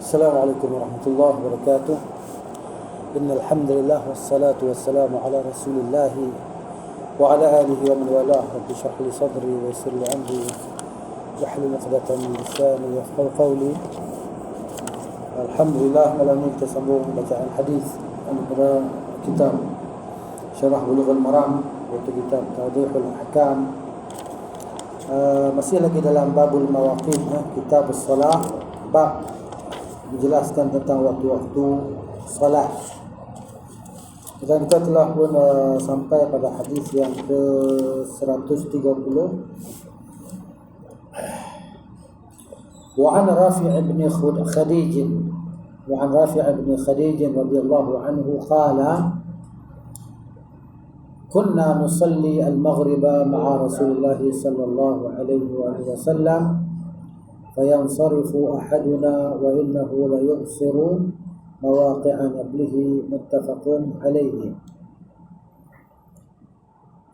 السلام عليكم ورحمة الله وبركاته. إن الحمد لله والصلاة والسلام على رسول الله وعلى آله ومن والاه. رب اشرح لي صدري ويسر لي أمري واحلل عقدة من لساني يفقهوا قولي. Alhamdulillah, malam ini kita sambung bacaan hadis daripada kitab Syarah Bulughul Maram, iaitu kitab Tawdihul Ahkam. Masih lagi dalam babul mawaqit, kitab as-salah, bab menjelaskan tentang waktu-waktu salat. Dan kita telah pun sampai pada hadis yang ke-130. وعن رافع بن خديج رضي الله عنه قال كنا نصلي المغرب مع رسول الله صلى الله عليه وآله وسلم فينصرف أحدنا وإنه ليبصر مواقع نبله متفق عليه.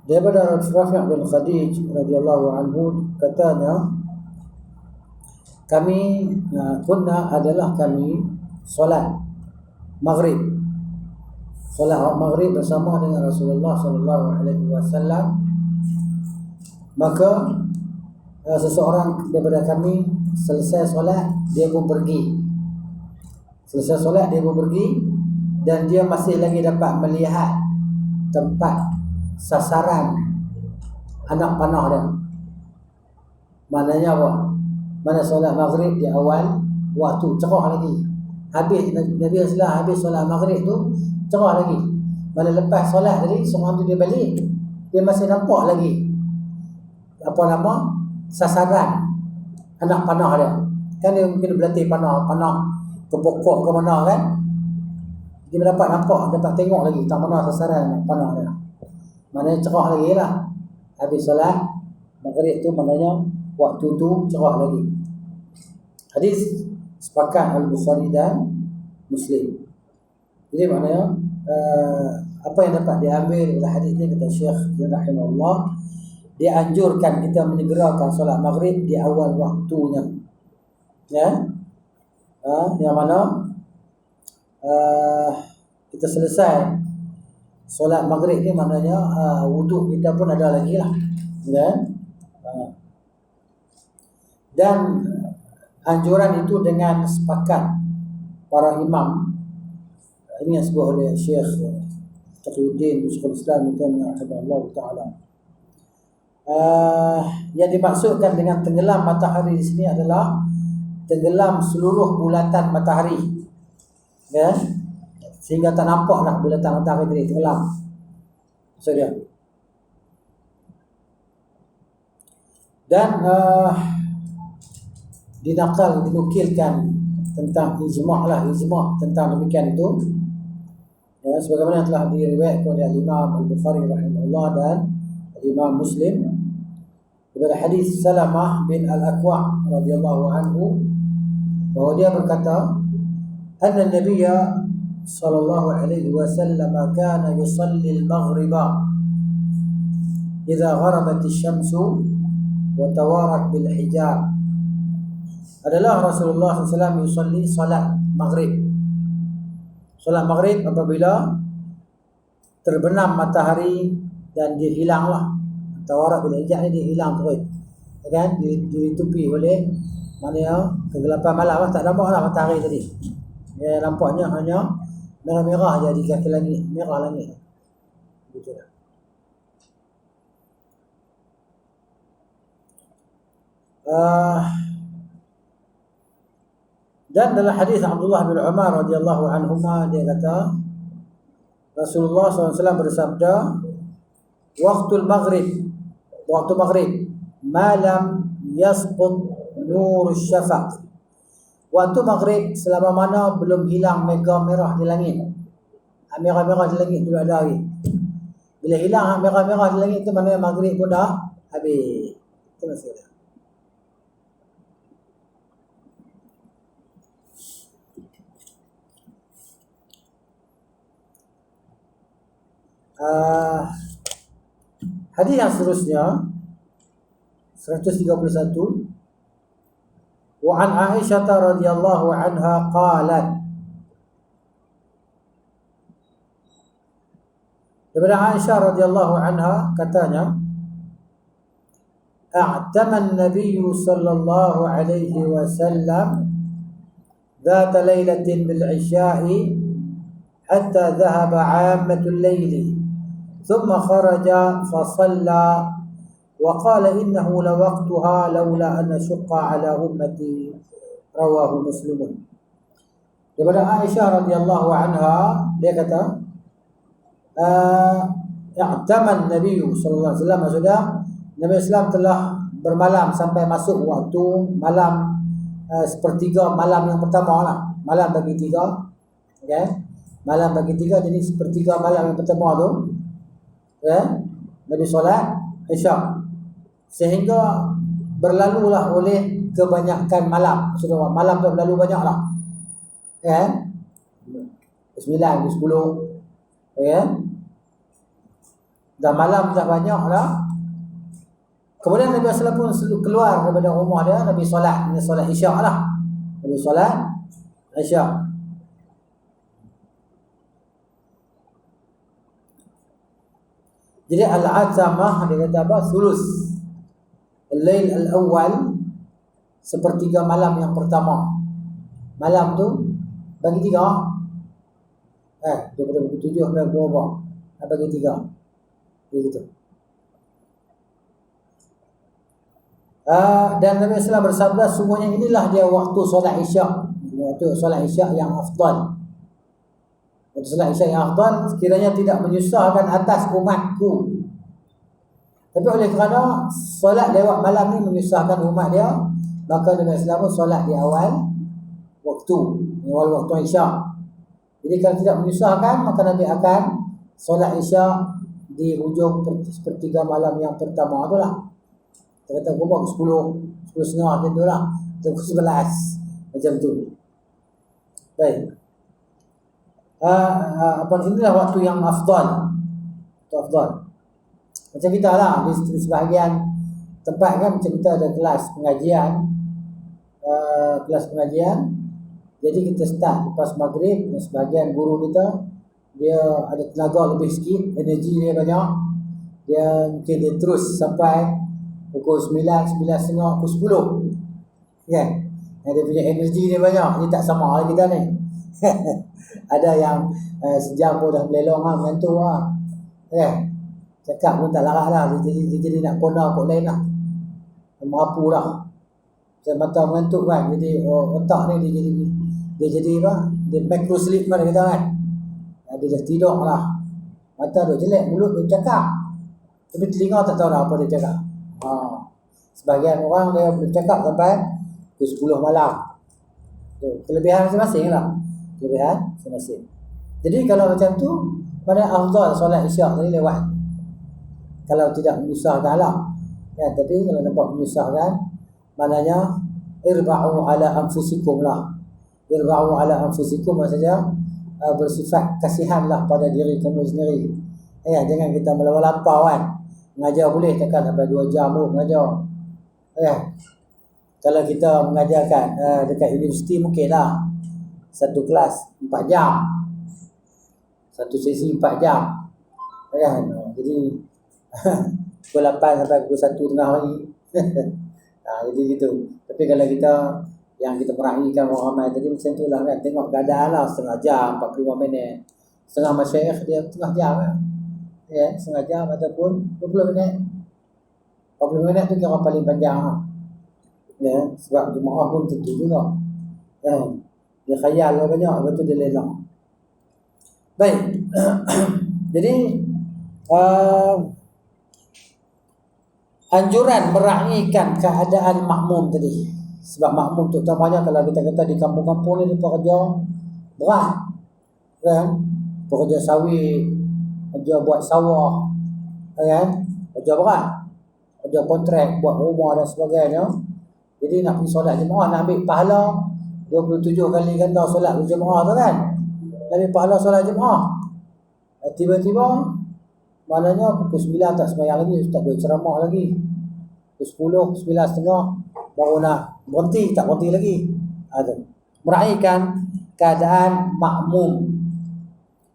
Daripada Rafi' bin Khadij radhiyallahu anhu katanya, kami solat maghrib bersama dengan Rasulullah sallallahu alaihi wasallam. Maka seseorang daripada kami selesai solat dia pun pergi. Dan dia masih lagi dapat melihat tempat sasaran anak panah dia. Maknanya apa? Mana solat maghrib di awal waktu, cerah lagi. Habis Nabi Sallallahu habis solat maghrib tu cerah lagi. Mana lepas solat tadi seorang tu dia balik, dia masih nampak lagi sasaran anak panah dia. Kan dia mungkin berlatih panah ke pokok ke mana kan. Dia dapat tengok lagi tak mana sasaran anak panah dia. Maknanya cerah lagi lah. Habis solat maghrib tu maknanya waktu tu cerah lagi. Hadis sepakat Al-Bukhari dan Muslim. Jadi maknanya apa yang dapat diambil dari hadis ini, kata Syekh rahimahullah, dia anjurkan kita menyegerakan solat maghrib di awal waktunya. Ya. Yang mana kita selesai solat maghrib ni maknanya wuduk kita pun ada lagi lah. Ya. Dan anjuran itu dengan sepakat para imam. Ini yang disebut oleh Syekh Taqiyuddin Syekhul Islam Allah Ta'ala. Yang dimaksudkan dengan tenggelam matahari di sini adalah tenggelam seluruh bulatan matahari, ya? Sehingga tak nampaklah bulatan matahari tadi tenggelam. Maksud dia. Dan dinukilkan tentang ijma' tentang demikian itu, ya, sebagaimana telah diriwayatkan oleh Imam Al-Bukhari rahimahullah dan Imam Muslim daripada hadis Salamah bin Al-Aqwa radhiyallahu anhu, bahwa dia berkata, anna Nabiyya sallallahu alaihi wasallam kana yusalli al-maghriba idza gharabat asy-syamsu wa tawarat bil hijab. Adalah Rasulullah SAW yusalli salat maghrib. Salat maghrib apabila terbenam matahari dan dia hilanglah. Tawarat bila hijab ni dia hilang terus. Kan? Ditutupi oleh maknanya kegelapan malam, tak nampaklah matahari tadi. Ya, nampaknya hanya merah-merah je di kaki langit, merah langit. Betul. Dan dalam hadis Abdullah bin Umar radhiyallahu anhuma, dia kata Rasulullah SAW bersabda, waktu maghrib malam yasqut nur syafaq. Waktu maghrib selama mana belum hilang merah di langit. Merah-merah di langit dulu ada lagi. Bila hilang merah-merah di langit tu maknanya maghrib pun dah habis. Itu maksudnya. Hadis yang seterusnya 131, Wa an Aisyah radhiyallahu anha qalat, daripada Aisyah radhiyallahu anha katanya, a'tama an-nabiy sallallahu alaihi wasallam ذات ليلة بالعشاء حتى ذهب عامة الليل ثم خرج فصلى وقال إنه لوقتها لولا أن أشق على أمتي. رواه مسلم. Daripada Aisyah radhiyallahu anha, dia kata, i'taman Nabi sallallahu alaihi wasallam, maksudnya Nabi Islam telah bermalam sampai masuk waktu malam, sepertiga malam yang pertama lah. Malam bagi tiga, okay? Malam bagi tiga, jadi sepertiga malam yang pertama tu, okay? Nabi solat Isyak, sehingga berlalulah oleh kebanyakan malam. Maksudnya malam tu berlalu banyak lah, okay? 9, 10, okay? Dah malam dah banyak lah. Kemudian Nabi SAW pun keluar daripada rumah dia. Nabi solat Isyak lah. Nabi solat Isyak. Jadi al-atamah dia kata apa? Sulus al-lail al-awwal, sepertiga malam yang pertama. Malam tu bagi tiga. Daripada bagi 7 sampai berapa? Bagi 3. Begitu. Dan Nabi SAW bersabda, sungguhnya inilah dia waktu solat Isyak. Waktu solat Isyak yang afdal. Waktu solat Isyak yang afdal, sekiranya tidak menyusahkan atas umatku. Tapi oleh kerana solat lewat malam ni menyusahkan umat dia, maka Nabi SAW solat di awal waktu, awal waktu Isyak. Jadi kalau tidak menyusahkan, maka Nabi akan solat Isyak di hujung sepertiga malam yang pertama tu lah. Kita kata pukul 10, 10.30 macam tu lah, pukul 11 macam tu. Baik. Inilah waktu yang afdal. Waktu afdal. Macam kita lah, di sebahagian tempat kan, macam kita ada kelas pengajian. Jadi kita start lepas maghrib. Sebahagian guru kita, dia ada tenaga lebih sikit, energi dia banyak, dia mungkin dia terus sampai pukul 9, 9.30, pukul 10. Kan? Dia punya energi dia banyak. Dia tak sama dengan kita ni. Ada yang sejam pun dah melelong lah, mengantuk lah. Kan? Cakap pun tak larat lah. Dia jadi nak kona kot lain lah. Merapu lah. Macam mata mengantuk kan. Jadi otak ni dia jadi apa? Dia micro sleep kan dia kata kan. Dia dah tidur lah. Mata dia jelek, mulut dia cakap, tapi telinga tak tahu dah apa dia cakap. Sebahagian orang dia boleh cakap sampai pukul 10 malam. Kelebihan masing-masing lah. Kelebihan masing-masing. Jadi kalau macam tu, pada afdal solat Isyak tadi lewat. Kalau tidak menyusahkan lah. Ya, tapi kalau nampak menyusahkan, maknanya irba'u ala anfusikum lah. Irba'u ala anfusikum maksudnya bersifat kasihanlah pada diri kamu sendiri. Ya, jangan kita melampau kan. Mengajar boleh tekan sampai 2 jam pun mengajar. Ya. Kalau kita mengajarkan dekat universiti mungkinlah satu kelas 4 jam. Satu sesi 4 jam. Ya, jadi pukul 8 sampai pukul 1 tengah pagi. Jadi gitu. Tapi kalau kita yang kita meraihkan orang ramai tadi macam tu lah kan. Tengok keadaan lah, setengah jam, 45 minit. Setengah masyarakat dia setengah jam kan. Ya, setengah jam ataupun 20 minit. 40 minit tu kira paling panjang lah. Ya, sebab jemaah pun tentu juga. Ya, dia khayal lah banyak, lepas tu dia lelang. Baik. Jadi anjuran meraihkan keadaan makmum tadi. Sebab makmum tu terutamanya kalau kita kata di kampung-kampung ni dia pekerja berat. Kan? Pekerja sawit, kerja buat sawah, kan? Kerja berat. Kerja kontrak, buat rumah dan sebagainya. Jadi nak pergi solat jemaah, nak ambil pahala 27 kali ganda solat berjemaah tu kan. Nak ambil pahala solat jemaah. Tiba-tiba maknanya pukul 9 tak sembahyang lagi, tak boleh ceramah lagi. Pukul 10, 9.30 baru nak berhenti, tak berhenti lagi. Ada. Meraihkan keadaan makmum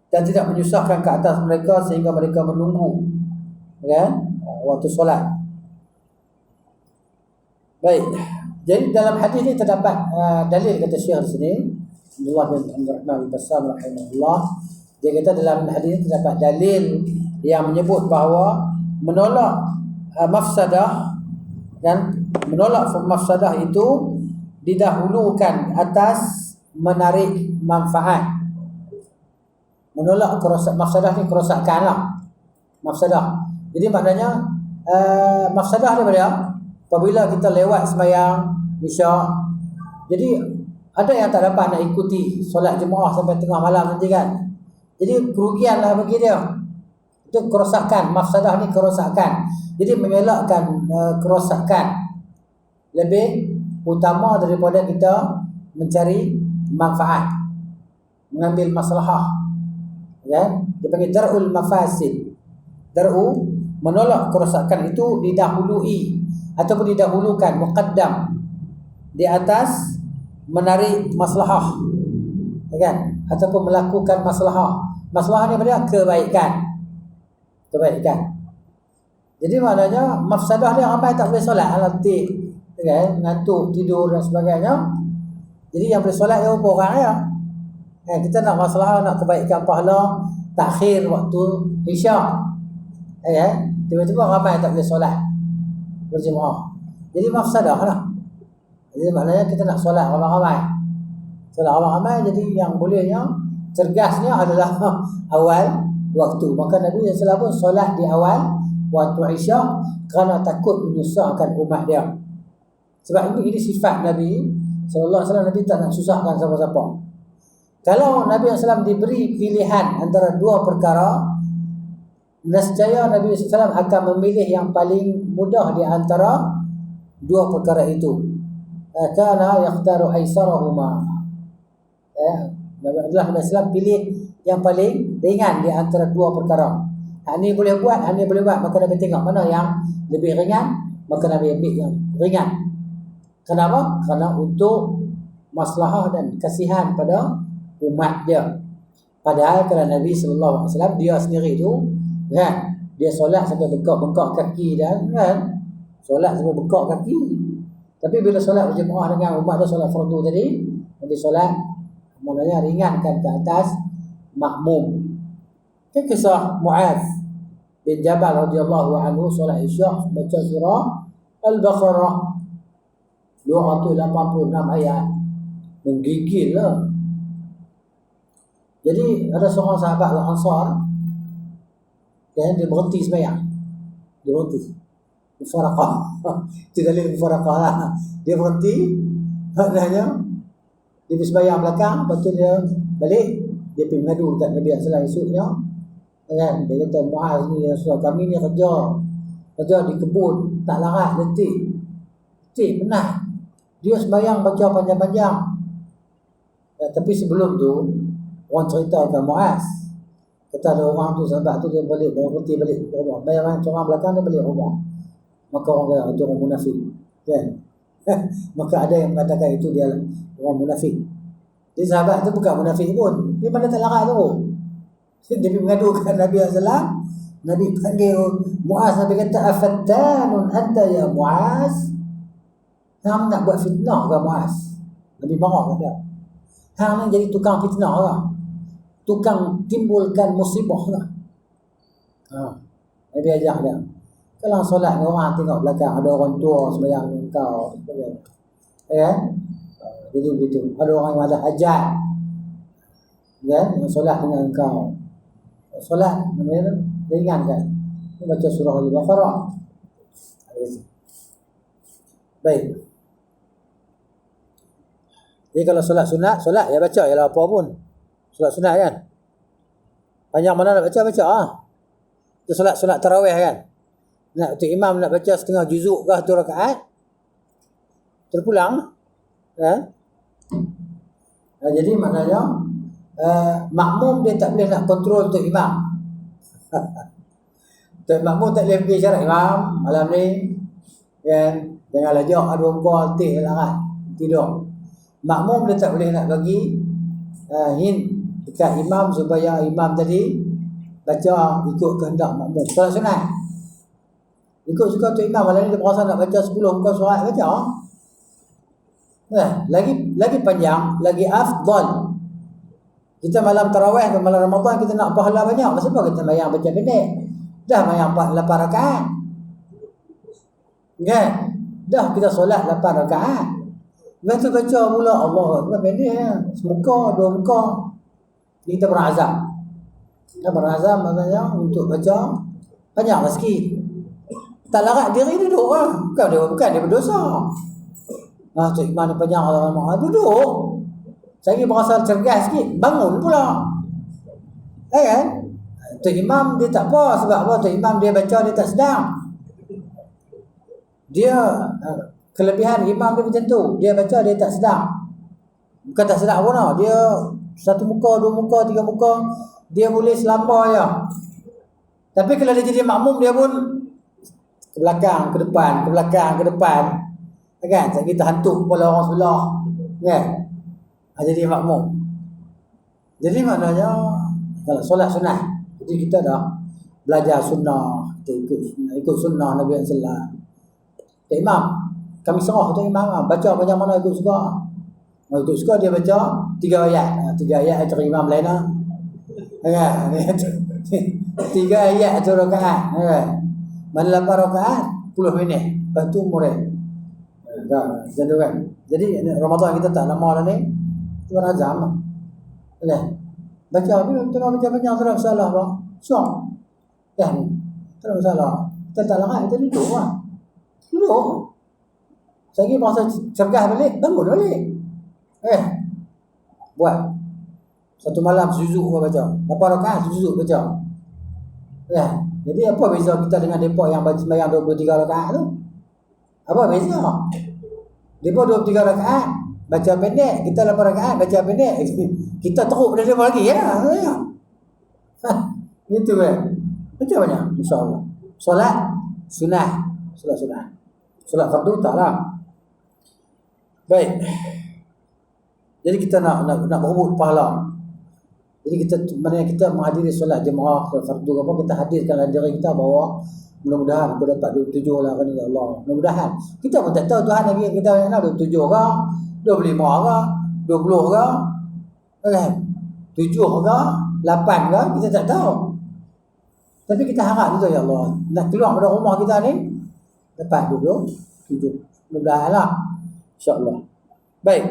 dan tidak menyusahkan ke atas mereka sehingga mereka menunggu, kan, waktu solat. Baik. Jadi dalam hadis ini terdapat dalil, kata Syekh di sini, Abdullah bin Abdul Rahman al-Bassam rahimahullah. Dia kata dalam hadis ini terdapat dalil yang menyebut bahawa menolak mafsadah dan menolak mafsadah itu didahulukan atas menarik manfaat. Menolak mafsadah ni kerosakan lah. Mafsadah. Jadi maknanya mafsadah ni apa? Apabila kita lewat sembahyang isyak, jadi ada yang tak dapat nak ikuti solat jemaah sampai tengah malam nanti kan. Jadi kerugian lah bagi dia. Itu kerosakan. Mafsadah ni kerosakan. Jadi mengelakkan kerosakan lebih utama daripada kita mencari manfaat, mengambil maslahah, kan? Dia panggil dar'ul mafasid. Dar'u, menolak kerosakan itu didahului ataupun didahulukan, muqaddam, di atas menarik maslahah, kan? Ataupun melakukan maslahah. Maslahah ni apa dia? Kebaikan. Jadi maknanya mafsadah dia ramai tak boleh solat, letih, kan, ngantuk, tidur dan sebagainya. Jadi yang boleh solat dia orang ya. Kita nak masalah, nak kebaikan pahala, takhir waktu isyak. Tiba-tiba ramai tak boleh solat berjemaah. Jadi mafsadah lah. Jadi maknanya kita nak solat ramai-ramai. Solat ramai-ramai, jadi yang bolehnya, cergasnya adalah awal waktu. Maka Nabi SAW pun solat di awal waktu isyak kerana takut menyusahkan umat dia. Sebab ini sifat Nabi SAW. Nabi tak nak susahkan siapa-siapa. Kalau Nabi SAW diberi pilihan antara dua perkara, nescaya Nabi SAW akan memilih yang paling mudah di antara dua perkara itu. Kana yakhtaru aisarahuma. Nabi SAW pilih yang paling ringan di antara dua perkara. Ini boleh buat, ini boleh buat. Maka Nabi tengok mana yang lebih ringan, maka Nabi ambil yang ringan. Kenapa? Kerana untuk maslahah dan kasihan pada umat dia. Padahal kalau Nabi SAW dia sendiri tu, kan, dia solat sampai bengkak kaki dan, kan, solat sampai bengkak kaki. Tapi bila solat berjemaah dengan umat dia, solat fardu tadi, Nabi solat maknanya ringankan ke atas makmum. Itu kisah Mu'adz bin Jabal radhiyallahu anhu solat isyak baca surah Al-Baqarah 286 ayat. Menggigil lah. Jadi ada seorang sahabat Al-Ansar, dan dia berhenti sembahyang. Dia berhenti. Mufaraqah. Itu dalil mufaraqah lah. Dia berhenti, maknanya dia sembahyang belakang, lepas tu dia balik, dia pergi mengadu dekat Nabi SAW esoknya. Kan? Dia kata, Mu'adz ni, kami ni kerja di kebun, tak larat, letih, penat. Dia sembahyang baca panjang-panjang. Tapi sebelum tu, orang cerita ke Mu'adz, kata ada orang tu, sahabat tu, dia balik, berhenti balik rumah. Bayang orang belakang dia balik rumah. Maka orang kata, itu orang munafik. Kan? Maka ada yang mengatakan itu dia orang munafik. Jadi sahabat tu bukan munafik pun, dia pada tak larat tu. Dia pergi mengadukan Nabi SAW. Nabi panggil Mu'adz, Nabi kata, afattanun anta ya Mu'adz. Hang nak buat fitnah ke Mu'adz? Nabi marah kat dia. Hang nak jadi tukang fitnah lah, tukang timbulkan musibah lah. Nabi ajak dia. Kalau solat ni orang tengok belakang, ada orang tua sembahyang dengan kau, jadi begitu. Ada orang yang ada hajat, kan, yang solat dengan kau. Solat ringan kan, baca surah Al-Baqarah. Baik. Jadi kalau solat sunat, solat ya baca, ialah apa pun solat sunat kan. Panjang mana nak baca Itu solat tarawih kan. Nak tu imam nak baca setengah juzuk ke 1 rakaat, terpulang kan. Jadi maknanya makmum dia tak boleh nak kontrol tu imam. Makmum tak boleh pergi syarat imam malam ni, kan, Jangan lajak ada muka altih larat tidur. Makmum dia tak boleh nak bagi hint dekat imam supaya imam tadi baca ikut kehendak makmum. Solat sunat ikut suka tu imam. Malam ni dia berasa nak baca 10 muka surat, baca. Lagi panjang, lagi afdal. Kita malam tarawih ke malam Ramadan kita nak pahala banyak. Pasal apa kita bayang baca pendek? Dah bayang 8 rakaat. Kan? Dah kita solat 8 rakaat. Lepas tu baca pula Allah Akbar pendek ya. Semuka, 2 muka. Kita berazam. Kita berazam maknanya untuk baca panjang sikit. Tak larat diri duduk lah. Bukan dia berdosa. Tu imam panjang lama duduk. Saya berasa cergas sikit, bangun pula. Kan? Tu imam dia tak apa, sebab apa? Tu imam dia baca dia tak sedang. Dia kelebihan imam dia macam tu. Dia baca dia tak sedang. Bukan tak sedang pun lah. Dia 1 muka, 2 muka, 3 muka, dia boleh selamba je. Tapi kalau dia jadi makmum, dia pun ke belakang, ke depan, ke belakang, ke depan. Kan? Kita hantuk kepala orang sebelah. Kan? Jadi makmum. Jadi maknanya kalau solat sunat, jadi kita dah belajar sunnah, kita ikut sunnah Nabi sallallahu alaihi wasallam. Imam, kami serah tu imam baca macam mana ikut suka. Mau ikut suka dia baca 3 ayat. 3 ayat antara imam lain lah. Kan? 3 ayat tu rakaat. Mana 8 rakaat 10 minit. Lepas tu murid. Kan? Jadi Ramadan kita tak lama dah ni. Tuan azam. Kan? Baca tengah baca panjang tak ada masalah bang. Syok. Kan? Tak ada masalah. Kita tak larat kita duduk lah. Duduk. Saya lagi bahasa cergas balik, bangun balik. Buat. Satu malam sujud baca. 8 rakaat sujud baca. Jadi apa beza kita dengan depa yang sembahyang 23 rakaat tu? Apa beza? Depa 23 rakaat baca pendek, kita 8 rakaat baca pendek. Kita teruk dari depa lagi ya. Itu kan. Macam mana? Insya-Allah. Solat sunat. Solat fardu taklah. Baik. Jadi kita nak berebut pahala. Jadi kita menghadiri solat jemaah fardu apa, kita hadirkan dalam diri kita bahawa mudah-mudahan aku dapat 27 lah kan ya Allah. Mudah-mudahan. Kita pun tak tahu Tuhan lagi kita nak 27 ke, 25 ke, 20 ke, kan? 7 ke, 8 ke, kita tak tahu. Tapi kita harap itu ya Allah, nak keluar dari rumah kita ni dapat 27. Mudah-mudahan lah. InsyaAllah. Baik.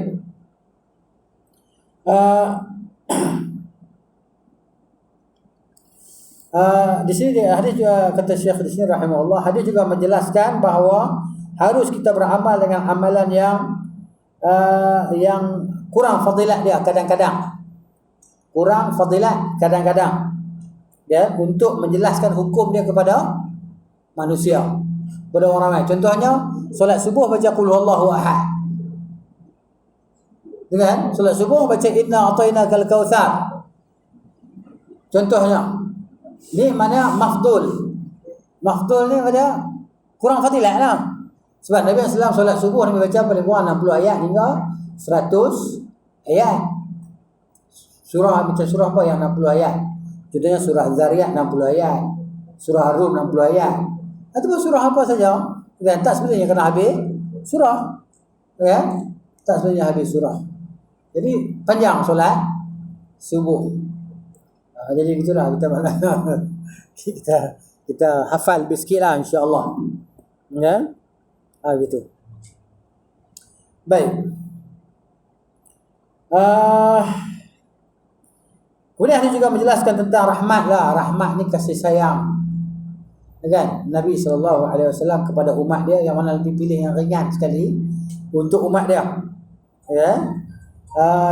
Di sini hadis juga kata Syekh di sini rahimahullah, hadis juga menjelaskan bahawa harus kita beramal dengan amalan yang kurang fadilat dia kadang-kadang. Kurang fadilat kadang-kadang. Ya, untuk menjelaskan hukum dia kepada manusia, kepada orang ramai. Contohnya solat subuh baca qul huwallahu ahad. Dengan solat subuh baca inna a'tainakal kautsar. Contohnya ni mana mafdul. Mafdul ni pada kurang fadilat lah. Sebab Nabi SAW solat subuh Nabi baca paling kurang 60 ayat hingga 100 ayat. Baca surah apa yang 60 ayat? Contohnya surah Zariyat 60 ayat, surah Rum 60 ayat. Ataupun surah apa saja. Dan tak sebenarnya kena habis surah. Ya? Tak sebenarnya habis surah. Jadi panjang solat subuh. Jadi begitulah kita hafal sikitlah insya-Allah. Ya? Begitu. Baik. Kemudian dia juga menjelaskan tentang rahmat lah. Rahmat ni kasih sayang. Kan? Nabi SAW kepada umat dia yang mana lebih pilih yang ringan sekali untuk umat dia. Ya?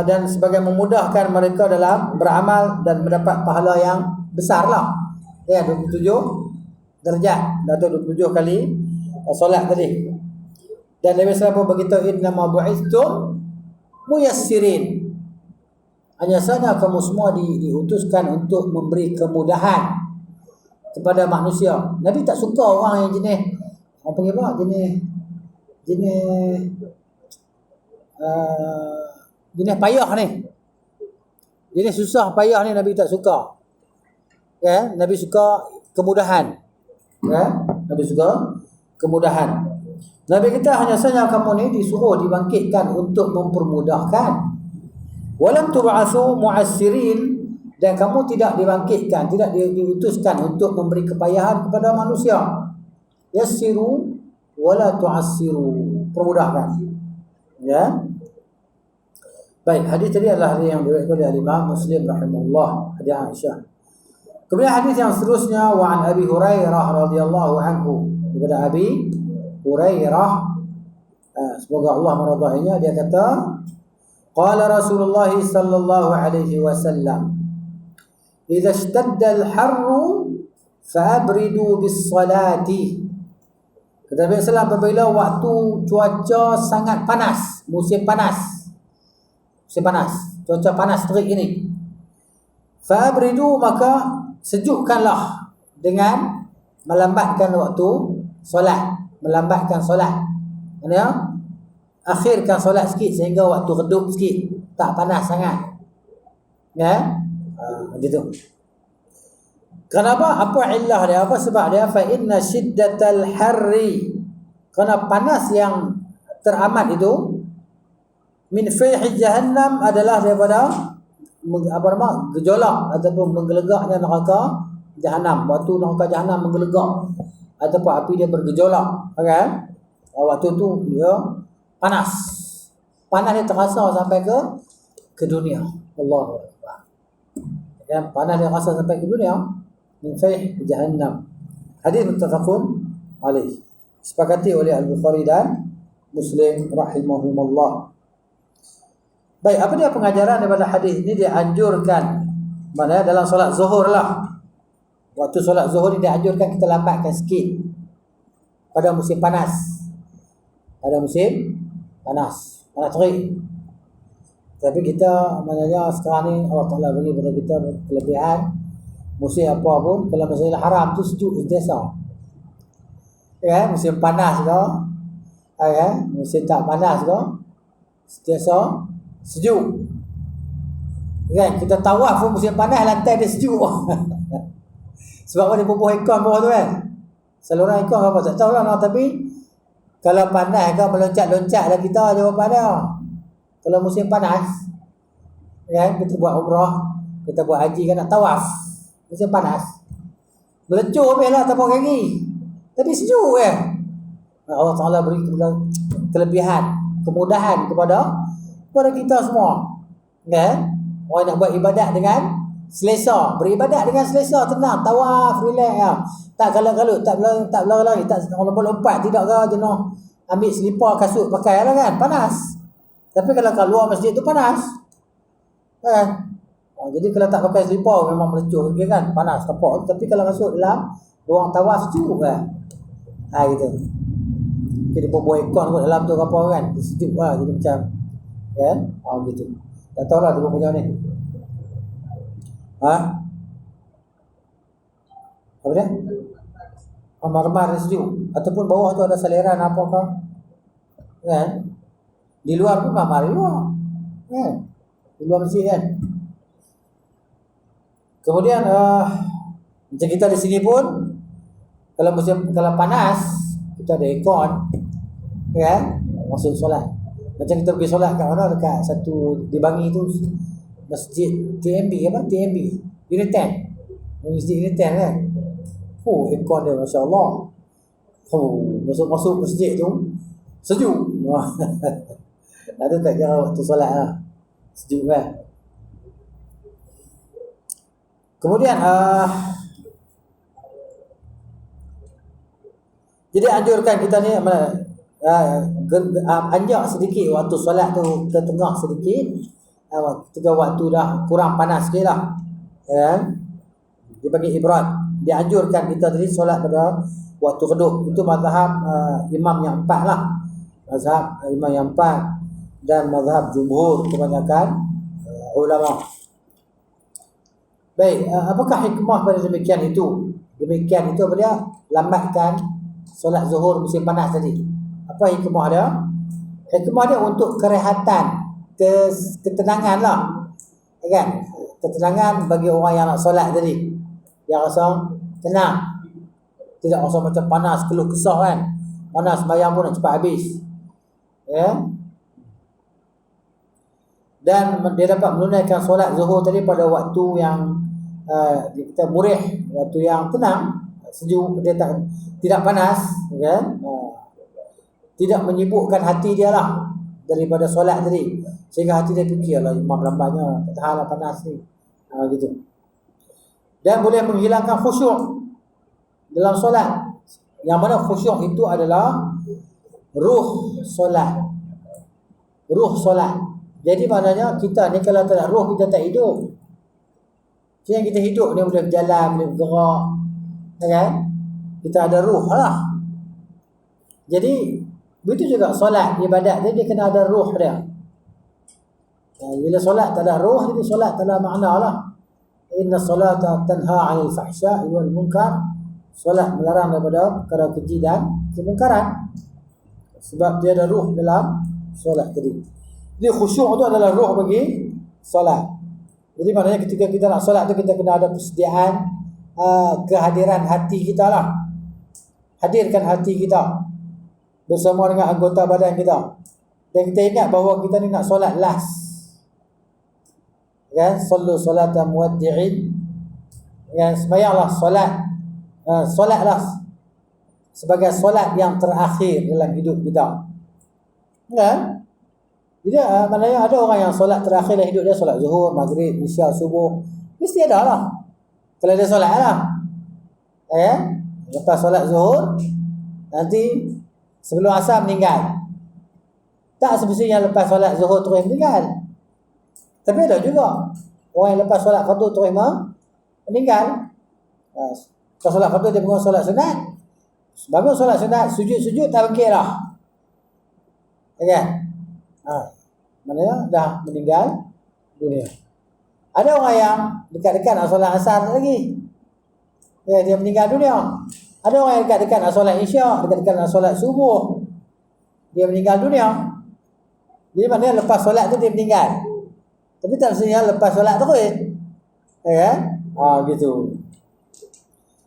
Dan sebagai memudahkan mereka dalam beramal dan mendapat pahala yang besar lah. Ya, 27 darjat atau 27 kali solat tadi. Dan Nabi SAW beritahu innama bu'ithtum muyassirin. Hanya saja kamu semua diutuskan untuk memberi kemudahan kepada manusia. Nabi tak suka orang yang jenis, orang panggil apa? jenis jenis payah ni. Jenis susah payah ni Nabi tak suka. Ya, Nabi suka kemudahan. Ya, Nabi suka kemudahan. Nabi kita hanya saja kamu ni disuruh dibangkitkan untuk mempermudahkan. Walam tub'atsu mu'assirin, dan kamu tidak dibangkitkan, tidak diutuskan untuk memberi kepayahan kepada manusia. Yassiru wala tu'assiru, permudahkan. Ya. Baik, hadis tadi adalah hadis yang diriwayatkan oleh Imam Muslim rahimahullah, hadis Aisyah. Kemudian hadis yang seterusnya, wa an Abi Hurairah radhiyallahu anhu, daripada Abi Hurairah, semoga Allah meridainya, dia kata, qala Rasulullah sallallahu alaihi wasallam, idza ishtadda al-harru fa'abridu bis-salati. Kata Nabi sallallahu apabila waktu cuaca sangat panas, musim panas, cuaca panas terik ini, fa'abridu, maka sejukkanlah dengan melambatkan waktu solat, melambatkan solat. Maksudnya akhirkan solat sikit sehingga waktu redup sikit, tak panas sangat. Ya, gitu. Kenapa? Apa illah dia? Apa sebab dia? Fa inna shiddatal harri, kerana panas yang teramat itu, min fayhi jahannam, adalah daripada gejolak ataupun menggelegaknya neraka jahanam. Waktu neraka jahanam menggelegak ataupun api dia bergejolak, kan? Waktu tu dia panas dia terasa sampai ke dunia. Allahu akbar. Ya, panas dia terasa sampai ke dunia. Min fayh jahannam. Hadis muttafaqun alaih, sepakati oleh Al-Bukhari dan Muslim rahimahumullah. Baik, apa dia pengajaran daripada hadis ini? Dia anjurkan, maknanya dalam solat zuhur lah, waktu solat zuhur ni dia anjurkan kita lambatkan sikit pada musim panas. Pada musim panas terik. Tapi kita maknanya sekarang ni Allah Ta'ala bagi kepada kita kelebihan, musim apa pun, kalau Masjidil Haram tu sejuk sentiasa. Ya, musim panas ke, ya, musim tak panas ke, sentiasa sejuk. Kan, kita tawaf pun musim panas, lantai dia sejuk. Sebab apa? Dia bubuh ikon bawah tu kan. Saluran ikon apa tak tahu lah, tapi kalau panas ke meloncat-loncat lah kita jawapan dia. Kalau musim panas, kan, kita buat umrah, kita buat haji, kan, nak tawaf musim panas, melecur habis lah tapak kaki, tapi sejuk kan. Allah Ta'ala beri kelebihan, kemudahan kepada kita semua, kan. Orang nak buat ibadat dengan selesa, beribadat dengan selesa, tenang, tawaf, relax ya. Tak kalut-kalut, tak berlari, tak lompat-lompat, tidak ke jenuh ambil selipar kasut pakai lah kan, panas. Tapi kalau kat luar masjid tu panas, kan. Jadi kalau tak pakai selipar memang melecur kan, panas tapak. Tapi kalau masuk dalam ruang tawaf sejuk kan, gitu. Jadi bubuh ikon kot dalam tu apa kan, sejuk lah, jadi macam kan, gitu. Tak tahulah dia punya ni. Apa dia? Marmar sejuk, ataupun bawah tu ada saliran apa kan. Di luar pun marmar juga, kan, di luar masjid kan. Kemudian macam kita di sini pun, kalau panas kita ada aircon, kan, masuk solat. Macam kita pergi solat kat mana, dekat satu di Bangi tu, masjid TMB Unitan, masjid Unitan kan. Aircon dia masya-Allah. Masuk masjid tu sejuk. Ada tak kira waktu solat lah, sejuk kan. Kemudian jadi anjurkan kita ni anjak sedikit waktu solat tu ke tengah sedikit, ketika waktu dah kurang panas sikit lah, kan. Dia bagi ibrat, dia anjurkan kita tadi solat pada waktu redup. Itu mazhab imam yang 4 lah, mazhab imam yang 4 dan mazhab jumhur kebanyakan ulama. Baik, apakah hikmah pada demikian itu? Demikian itu apa dia? Lambatkan solat zuhur musim panas tadi. Apa hikmah dia? Hikmah dia untuk kerehatan, ketenangan lah, kan? Ketenangan bagi orang yang nak solat tadi, yang rasa tenang, tidak rasa macam panas, keluh kesah kan. Panas sembahyang pun nak cepat habis, ya. Dan dia dapat menunaikan solat zuhur tadi pada waktu yang kita murih, waktu yang tenang, sejuk, dia tidak panas, kan? Tidak menyibukkan hati dia lah daripada solat tadi, sehingga hati dia fikirlah imam lambatnya, tak tahanlah panas ni, gitu. Dan boleh menghilangkan khusyuk dalam solat, yang mana khusyuk itu adalah ruh solat. Ruh solat. Jadi maknanya kita ni kalau tak ada ruh, kita tak hidup. Yang kita hidup ni boleh berjalan, boleh bergerak, kan? Kita ada ruh lah. Jadi begitu juga solat, ibadat dia kena ada ruh dia. Bila solat tak ada ruh, jadi solat tak ada makna lah. Inna salata tanha 'anil fahsya'i wal munkar. Solat melarang daripada perkara keji dan kemungkaran. Sebab dia ada ruh dalam solat tadi. Jadi khusyuk itu adalah ruh bagi solat. Jadi maknanya ketika kita nak solat tu, kita kena ada persediaan kehadiran hati kita lah. Hadirkan hati kita bersama dengan anggota badan kita. Dan kita ingat bahawa kita ni nak solat last, kan? Sallu salatan muwaddi'in, kan? Sembahyanglah solatlah sebagai solat yang terakhir dalam hidup kita, kan? Jadi maknanya ada orang yang solat terakhir dalam hidup dia, solat zuhur, maghrib, isya, subuh, mesti ada lah kalau dia solat lah, lepas solat zuhur nanti sebelum asar meninggal. Tak semestinya lepas solat zuhur terus meninggal. Tapi ada juga orang yang lepas solat fardu terus meninggal. Lepas solat fardu dia bangun solat sunat. Bangun solat sunat, sujud-sujud tak bangkit dah, kan? Maknanya dah meninggal dunia. Ada orang yang dekat-dekat nak solat asar lagi, dia meninggal dunia. Ada orang yang dekat-dekat nak solat isyak, dekat-dekat nak solat subuh, dia meninggal dunia. Jadi maknanya lepas solat tu dia meninggal. Tapi tak mestinya lepas solat terus, gitu.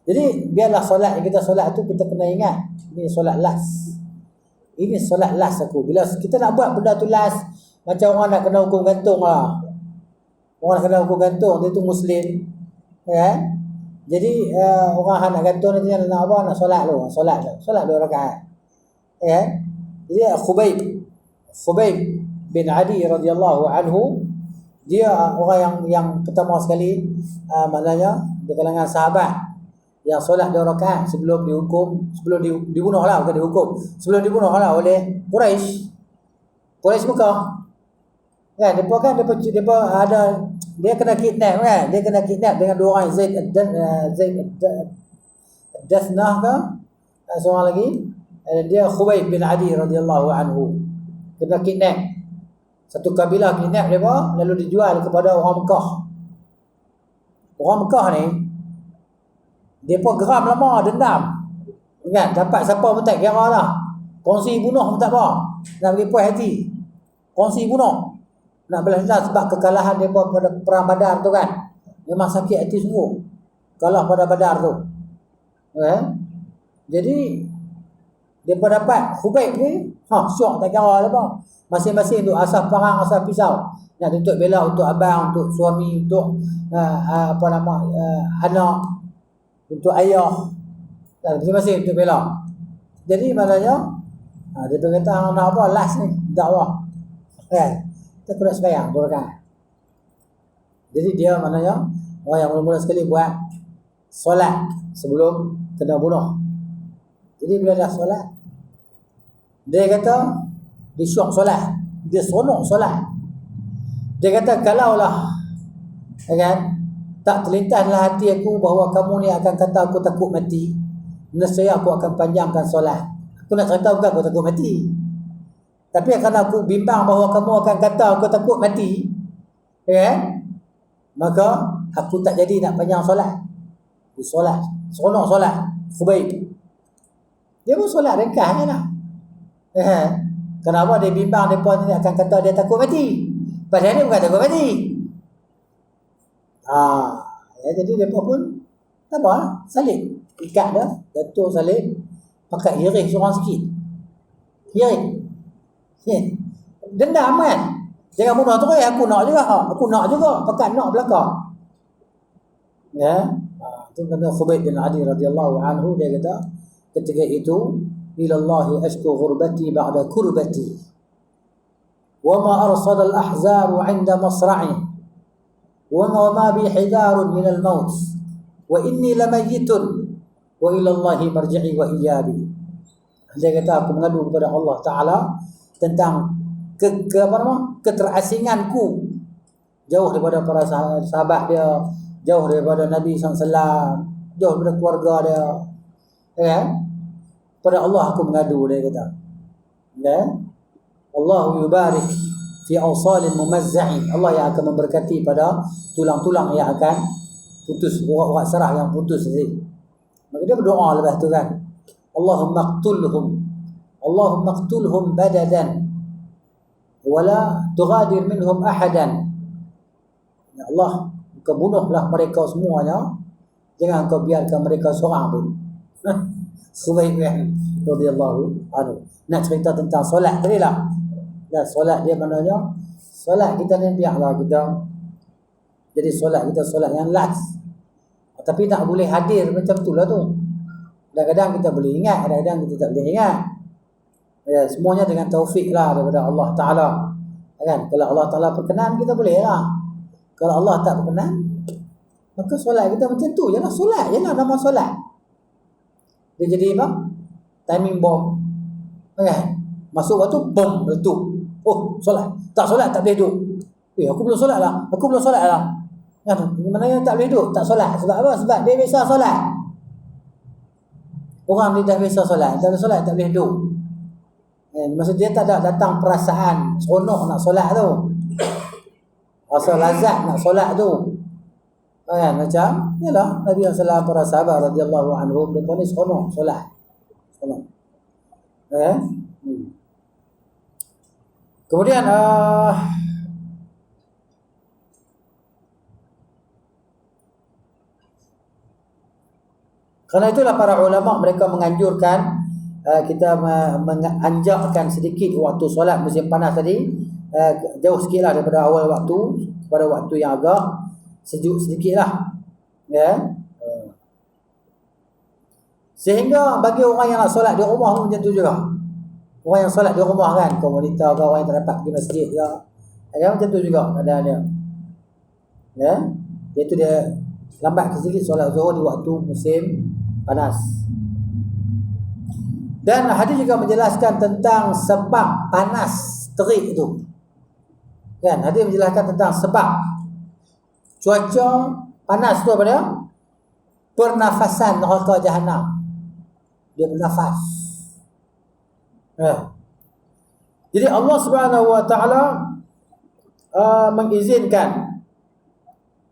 Jadi biarlah solat yang kita solat tu, kita kena ingat ini solat last. Ini solat last aku. Bila kita nak buat benda tu last, macam orang nak kena hukum gantung lah. Orang nak kena hukum gantung, dia tu Muslim, jadi orang nak gantung nanti nak apa? Nak solat dulu. Solat 2 rakaat. Jadi Khubayb bin Adi radhiyallahu anhu, dia orang yang pertama sekali, maknanya di kalangan sahabat yang solat 2 rakaat sebelum dihukum, sebelum dibunuh lah, bukan dihukum, sebelum dibunuh lah oleh Quraisy Mekah. Kan depa ada, dia kena kidnap, kan? Dia kena kidnap dengan 2 orang, Zaid Ad-Dathnah ke? Seorang lagi, dia Khubayb bin Adi radhiyallahu anhu. Kena kidnap. Satu kabilah kidnap depa, lalu dijual kepada orang Mekah. Orang Mekah ni depa geram lama, dendam. Ingat, dapat siapa pun tak kira lah. Kongsi bunuh pun tak apa. Nak bagi puas hati, kongsi bunuh. Nak balas dendam sebab kekalahan mereka pada perang Badar tu, kan. Memang sakit hati sungguh kalah pada Badar tu, Jadi mereka dapat Khubayb ni, syok tak kira apa. Masing-masing untuk asas parang, asas pisau. Nak tuntut bela untuk abang, untuk suami, untuk anak, untuk ayah, masing-masing untuk bela. Jadi maknanya dia kata nak apa last ni dakwah, kan? Kita kena sembahyang 2 rakaat. Jadi dia maknanya orang yang mula-mula sekali buat solat sebelum kena bunuh. Jadi bila dah solat, dia kata dia syok solat, dia seronok solat. Dia kata kalaulah, kan, tak terlintas dalam hati aku bahawa kamu ni akan kata aku takut mati, nescaya aku akan panjangkan solat. Aku nak cerita bukan aku takut mati, tapi kerana aku bimbang bahawa kamu akan kata aku takut mati, maka aku tak jadi nak panjang solat. Dia solat, seronok solat. Khubayb dia pun solat ringkas, kan lah. Kenapa dia bimbang mereka ni akan kata dia takut mati, padahal dia bukan takut mati. Jadi mereka pun apa, salib, ikat dah, betul salib, pakai iris seorang sikit, iris, dendam kan, jangan bunuh terus, aku nak juga, pakai nak belakang. Itu kata Khubayb bin Adi radhiyallahu anhu, dia kata ketika itu, ilallahi ashku ghurbati ba'da kurbati wa ma arsala al-ahzabu 'inda masra'i wa ma bi hidarun min al-maut wa inni lamayyitun wa ilallahi marji'i wa iyabi. Dia kata aku mengadu kepada Allah Ta'ala tentang keterasinganku, jauh daripada para sahabat dia, jauh daripada Nabi SAW, jauh daripada keluarga dia, pada Allah aku mengadu, dia kata. Allahu yubarik fi awsalin mumazza'i. Allah yang akan memberkati pada tulang-tulang yang akan putus, urat-urat saraf yang putus tadi. Maka dia berdoa lepas tu kan, Allahumma qtulhum badadan wala tughadir minhum ahadan. Ya Allah, kau bunuhlah mereka semuanya, jangan kau biarkan mereka seorang pun. Khubayb radhiyallahu anhu. Nak cerita tentang solat tadi lah. Ya, solat dia maknanya solat kita ni biarlah kita jadi solat kita solat yang last. Tapi tak boleh hadir macam tu lah tu. Kadang-kadang kita boleh ingat, kadang-kadang kita tak boleh ingat. Ya, semuanya dengan taufik lah daripada Allah Ta'ala. Kan? Kalau Allah Ta'ala berkenan, kita boleh lah. Kalau Allah tak berkenan, maka solat kita macam tu. Yalah solat, yalah nama solat. Dia jadi apa? Timing bomb. Kan? Masuk waktu, bom, meletup. Oh, solat. Tak solat, tak boleh duduk. Aku belum solat lah. Kan? Mana tak boleh duduk, tak solat. Sebab apa? Sebab dia biasa solat. Orang ni dah biasa solat. Tak boleh solat, tak boleh duduk. Maksud dia tak ada datang perasaan seronok nak solat tu. Rasa lazat nak solat tu. Kan? Macam, yalah, Nabi SAW, para sahabat radhiyallahu anhum, mereka ni seronok solat. Kemudian kerana itulah para ulama mereka menganjurkan kita menganjakkan sedikit waktu solat musim panas tadi, jauh sikit lah daripada awal waktu kepada waktu yang agak sejuk sedikit lah, ya. Sehingga bagi orang yang nak solat di rumah pun macam tu juga. Orang yang solat di rumah kan, komunitas ke, orang yang terdapat di masjid ke, macam tu juga keadaan dia. Ya, iaitu dia lambat sedikit solat zuhur di waktu musim panas. Dan hadis juga menjelaskan tentang sebab panas terik itu. Kan, hadis menjelaskan tentang sebab cuaca panas tu apa dia? Pernafasan neraka jahanam. Dia bernafas. Jadi Allah Subhanahu wa taala mengizinkan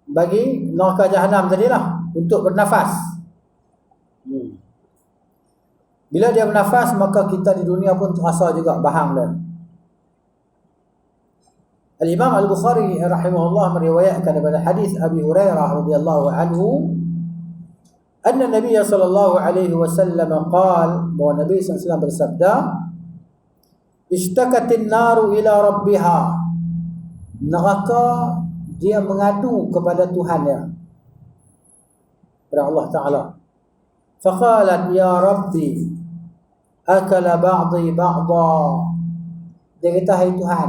bagi neraka jahanam tadilah untuk bernafas. Bila dia bernafas, maka kita di dunia pun terasa juga bahang dia. Al-Imam Al-Bukhari rahimahullah meriwayatkan daripada hadis Abi Hurairah radhiyallahu anhu, anna Nabi sallallahu alaihi wasallam qala, bahwa Nabi sallallahu alaihi wasallam bersabda, ishtakatin naru ila rabbiha, neraka dia mengadu kepada Tuhannya, kepada Allah Ta'ala. Faqalat ya Rabbi akala ba'di ba'da, dia kata, hai Tuhan,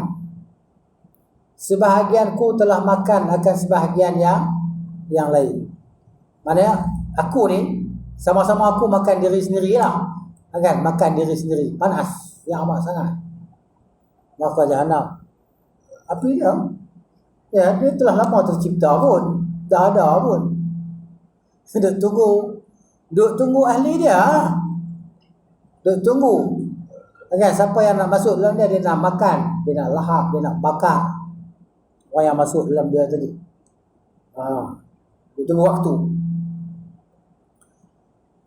sebahagianku telah makan akan sebahagian yang lain. Maknanya aku ni sama-sama aku makan diri sendiri lah, kan? Makan diri sendiri, panas yang amat sangat. Neraka jahanam, api dia, ya, dia telah lama tercipta pun, dah ada pun. Duk tunggu ahli dia, duk tunggu, kan? Siapa yang nak masuk dalam dia nak makan, dia nak lahap, dia nak bakar orang yang masuk dalam dia tadi. Dia tunggu waktu.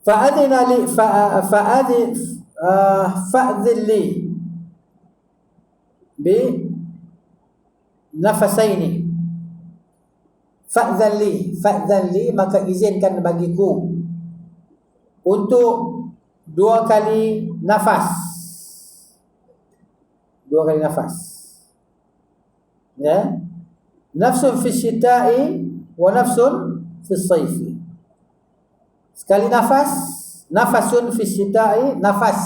Fa'adhin li bi nafasaini. Fa'dhan li, maka izinkan bagiku untuk 2 kali nafas. 2 kali nafas. Ya. Nafsun fi syita'i wa nafsun fi sayfi. Sekali nafas, nafasun fi syita'i, nafas.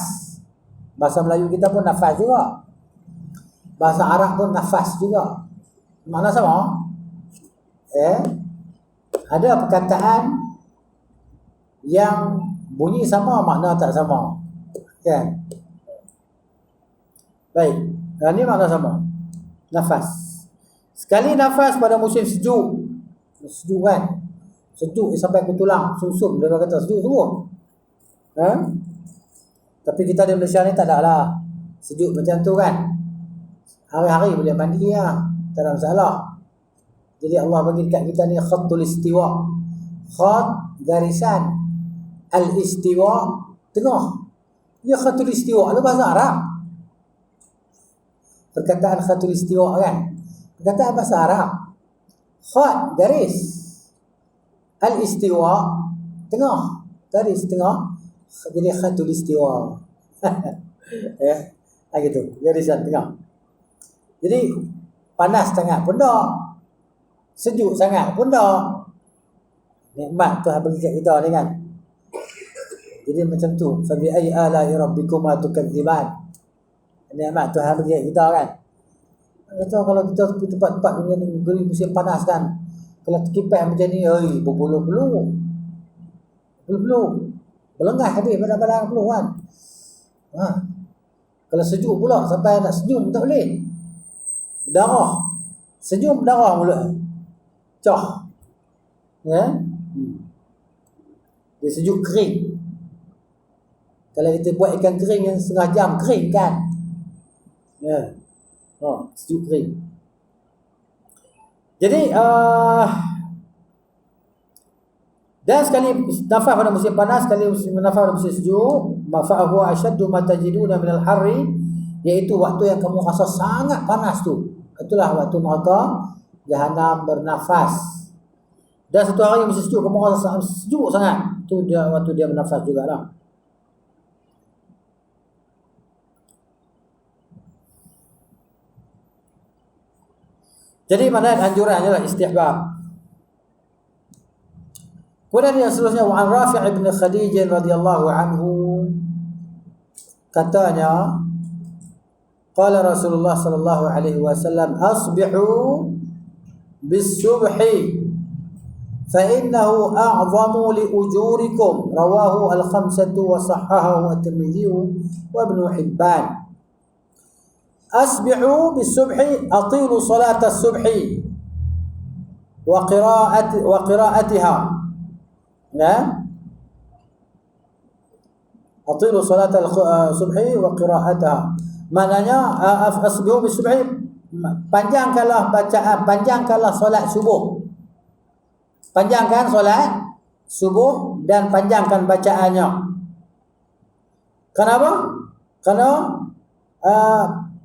Bahasa Melayu kita pun nafas juga. Bahasa Arab pun nafas juga. Makna sama. Ada perkataan yang bunyi sama, makna tak sama. Kan? Baik. Ini makna sama. Nafas. Sekali nafas pada musim sejuk. Sejuk kan? Sejuk sampai ke tulang, sumsum. Dia kata sejuk semua. Tapi kita di Malaysia ni tak ada lah sejuk macam tu kan. Hari-hari boleh mandi lah. Tak ada masalah. Jadi Allah bagi dekat kita ni khatul istiwa. Khat, garisan. Al-istiwa, tengah. Ya khatul istiwa. Itu bahasa Arab. Perkataan khatul istiwa kan. Perkataan bahasa Arab. Khat, garis. Al-istiwa, tengah. Garis tengah. Jadi khatul istiwa. Ya, gitu. Garisan tengah. Jadi panas sangat pun tak. Sejuk sangat pun tak. Nikmat Tuhan bagi kat kita ni kan. Jadi macam tu. Fabi ayyi ala'i rabbikuma tukadziban. Nikmat Tuhan bagi kat kita kan. Kata kalau kita pergi tempat-tempat dengan negeri musim panas kan, kalau terkipas macam ni, berbulu-bulu. Bulu-bulu. Berlengah habis badan-badan bulu kan. Kalau sejuk pula sampai nak senyum tak boleh. Berdarah. Senyum berdarah mulut. Cah. Ya. Dia sejuk kering. Kalau kita buat ikan kering yang setengah jam kering kan. Ya. Sejuk kering. Jadi dan sekali nafas pada musim panas, sekali nafas pada musim sejuk, mafa'ahu ashaddu ma tajiduna minal harri, iaitu waktu yang kamu rasa sangat panas tu. Itulah waktu mereka Jahanam bernafas. Dan satu hari musim sejuk kamu rasa sejuk sangat, tu dia waktu dia bernafas jugalah. Jadi mana anjurannya lah istihbab. Kemudian yang seterusnya, wa an Rafi' bin Khadij radhiyallahu anhu, katanya qala Rasulullah sallallahu alaihi wasallam, asbihu bis-subhi fa innahu a'zamu li ujurikum, rawahu al-khamsatu wa sahhahahu at-Tirmidzi wa Ibn Hibban. Asbihu bis-subhi, atilu salat as-subhi wa qira'atiha. Ya, atilu salat al-subhi wa qira'ataha. Maknanya asbihu bis-subhi, panjangkanlah bacaan, panjangkanlah solat subuh. Panjangkan solat subuh dan panjangkan bacaannya. Kenapa? Karena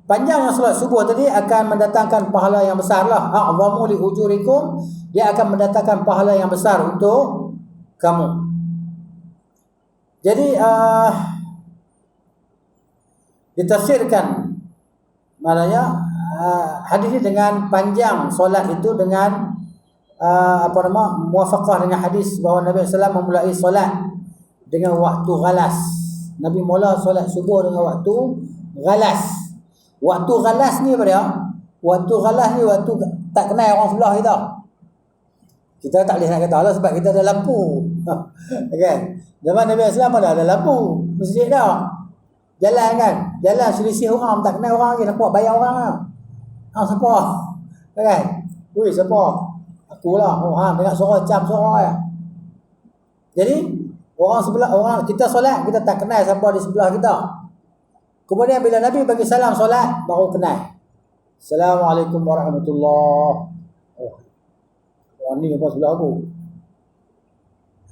panjangnya solat subuh tadi akan mendatangkan pahala yang besar lah. A'zamu li ujurikum, dia akan mendatangkan pahala yang besar untuk kamu. Jadi ditafsirkan maknanya hadis ini dengan panjang solat itu dengan muwafaqah dengan hadis bahawa Nabi SAW memulai solat dengan waktu ghalas. Nabi mula solat subuh dengan waktu ghalas. Waktu ghalas ni apa dia? Waktu ghalas ni waktu tak kenal orang sebelah kita. Kita tak boleh nak kata Allah sebab kita ada lampu. Kan? Zaman Nabi SAW mana ada lampu? Masjid dah. Jalan kan? Jalan selisih orang, tak kenal orang lagi. Nampak bayar orang lah. Siapa? Kan? Weh, siapa? Akulah. Dengar suara, cam suara ya. Jadi, orang sebelah, orang kita solat, kita tak kenal siapa di sebelah kita. Kemudian bila Nabi bagi salam solat, baru kenal. Assalamualaikum warahmatullahi. Orang ni apa sebelah aku.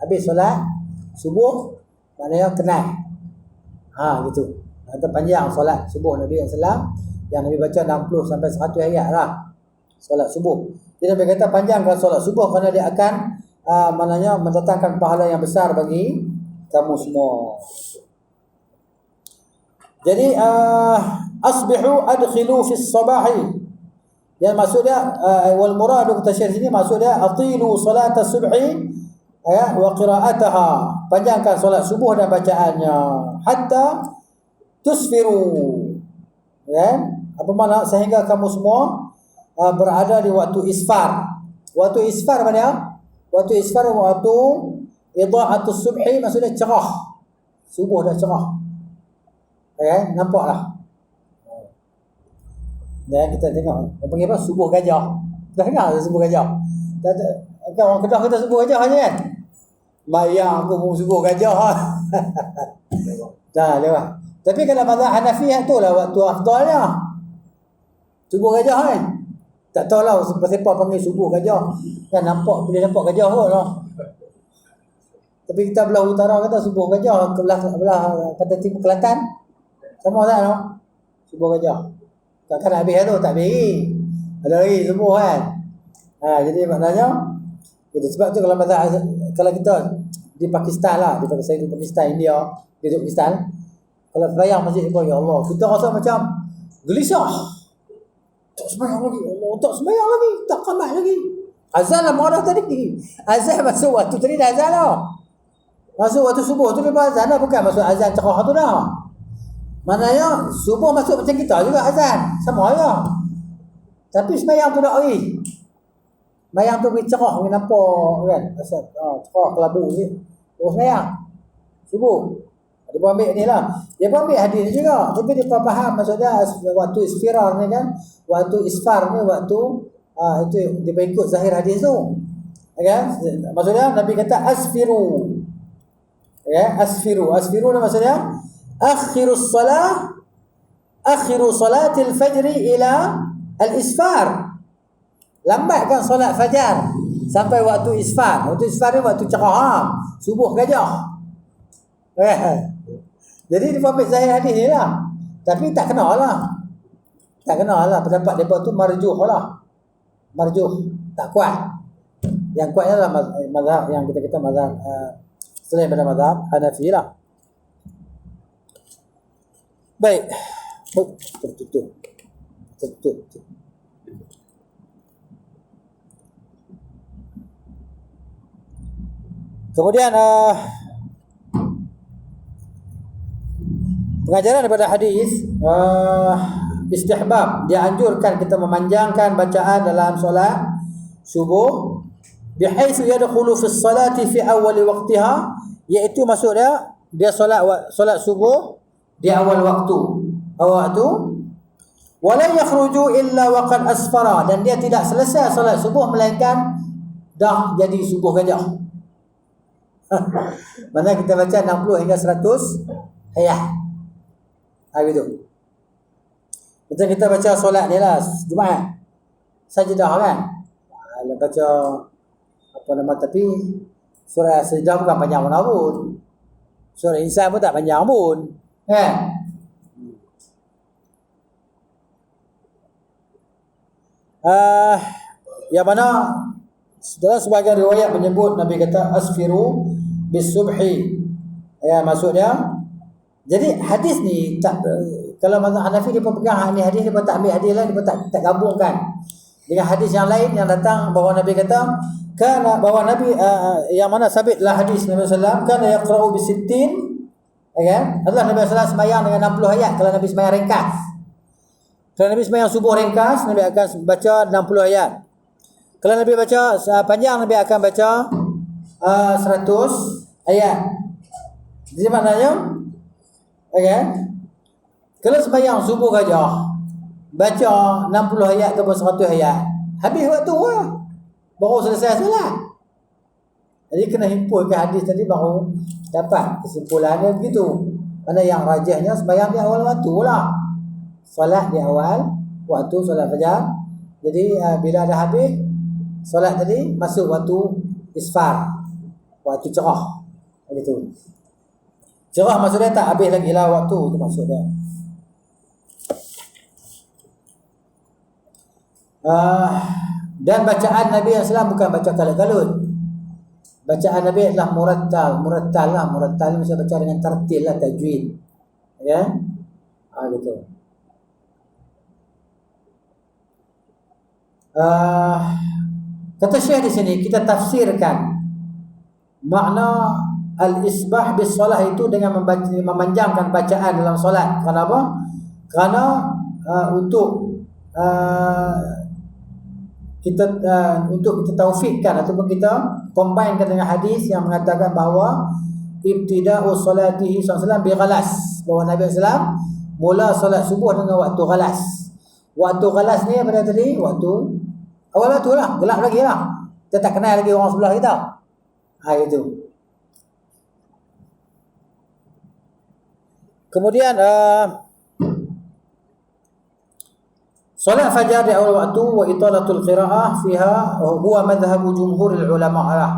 Habis solat subuh, maknanya kenal. Gitu. Atau panjang solat subuh Nabi SAW Yang Nabi baca 60 sampai 100 ayat lah solat subuh. Jadi Nabi kata panjangkan solat subuh kerana dia akan maknanya mendatangkan pahala yang besar bagi kamu semua. Jadi asbihu adkhilu fi sabahi. Yang maksud dia wal muradu kata syekh sini maksud dia atilu salat subhi wa qira'ataha. Panjangkan solat subuh dan bacaannya hatta tusfiru. Ya, apa makna sehingga kamu semua berada di waktu isfar. Waktu isfar mana? Waktu isfar waktu idha'atus subhi maksudnya cerah. Subuh dah cerah. Ya, nampaklah. Ya, kita tengok. Apa panggil apa? Subuh gajah. Dah dengar subuh gajah? Tak ada. Kan orang Kedah kata subuh gajah je kan? Mayang aku pun subuh gajah. Dah, lewat. Tapi kalau mazhab Hanafi tu lah waktu afdalnya. Subuh gajah kan? Tak tahulah siapa panggil subuh gajah. Kan nampak bila nampak gajah kot lah. Tapi kita belah utara kata subuh gajah, belah kata timur Kelantan. Sama tak no? Subuh gajah. Takkan habis tu, tak beri. Ada lagi subuh kan. Jadi maknanya sebab tu kalau kita di Pakistan lah, di Pakistan, India, di Pakistan, kalau sembahyang masjid ni, ya Allah, kita rasa macam gelisah. Tak sembahyang lagi, Allah, tak sembahyang lagi, tak qamat lagi. Azan lah marah tadi. Azan masuk waktu tadi dah azan lah. Masuk waktu subuh tu dia azan dah, bukan masuk azan cerah tu dah. Maknanya subuh masuk macam kita juga azan, sama je. Tapi sembahyang tu dah oi. Sembahyang tu pergi cerah, pergi nampak kan. Asal cerah kelabu ni. Terus sembahyang subuh. Dia pun ambil ni lah. Dia pun ambil hadis ni juga. Tapi dia pun faham maksudnya waktu isfirar ni kan. Waktu isfar ni waktu itu dia pun ikut zahir hadis tu. Kan? Maksudnya Nabi kata asfiru. Ya, asfiru. Asfiru ni maksudnya akhiru salatil fajri ila al-isfar. Lambatkan solat fajar sampai waktu isfar. Waktu isfar ni waktu cerah, subuh gajah. Jadi dia ambil zahir hadis ni lah. Tapi tak kena lah. Tak kena lah. Pendapat mereka tu marjuh lah. Marjuh. Tak kuat. Yang kuatnya lah mazhab yang kita kata mazhab selain pada mazhab Hanafi lah. Baik. Tertutup. Kemudian pengajaran daripada hadis istihbab, dianjurkan kita memanjangkan bacaan dalam solat subuh bihaitsu yadkhulu fi salati fi awal waqtiha, iaitu maksudnya dia solat subuh di awal waktu wala yakhruju illa waqad asfara, dan dia tidak selesai solat subuh melainkan dah jadi subuh gajah. Mana kita baca 60 hingga 100 ayat. Begitu. Macam kita baca solat ni lah Jumaat, sajadah kan. Baca apa nama, tapi surah sajadah bukan panjang pun. Surah Insan pun tak panjang pun. Kan? Yang mana dalam sebagian riwayat menyebut Nabi kata asfiru bisubhi. Ya, maksudnya jadi hadis ni tak, kalau mazhab Hanafi dia pegang ni hadis, dia pun tak ambil hadis lain, dia pun tak gabungkan dengan hadis yang lain yang datang bahawa Nabi kata kana, bahawa Nabi yang mana sabitlah hadis Nabi sallallahu alaihi wasallam kana yaqra'u bisittin, kan? Adalah Nabi sallallahu alaihi wasallam sembahyang dengan 60 ayat kalau Nabi sembahyang ringkas. Kalau Nabi sembahyang subuh ringkas, Nabi akan baca 60 ayat. Kalau Nabi baca panjang, Nabi akan baca 100 ayat. Jadi maknanya, kalau sembahyang subuh gajah, baca 60 ayat ataupun 100 ayat, habis waktu lah, baru selesai solat. Jadi kena himpunkan hadis tadi baru dapat kesimpulannya begitu. Mana yang rajahnya sembahyang di awal waktu lah, solat di awal waktu solat fajar. Jadi bila dah habis solat tadi, masuk waktu isfar, waktu cerah. Begitu. Cerah maksudnya tak habis lagi lah waktu, itu maksudnya. uh, dan bacaan Nabi SAW bukan baca kalut-kalut. Bacaan Nabi adalah murattal lah. Murattal ni mesti baca dengan tartil lah, tajwid. Ya, gitu. Kata Syekh di sini kita tafsirkan makna al-isbah bis solah itu dengan memanjangkan bacaan dalam solat. Kenapa? Kerana untuk kita taufikkan ataupun kita combinekan dengan hadis yang mengatakan bahawa ibtida'u salatihi sallallahu bi ghalas, bahawa Nabi sallallahu mula solat subuh dengan waktu ghalas. Waktu ghalas ni apa tadi? Waktu awal waktu lah, gelap lagi lah. Kita tak kenal lagi orang sebelah kita. Itu. Kemudian solat fajar di awal waktu wa italatul qiraah fiha huwa madhhab jumhurul ulama lah.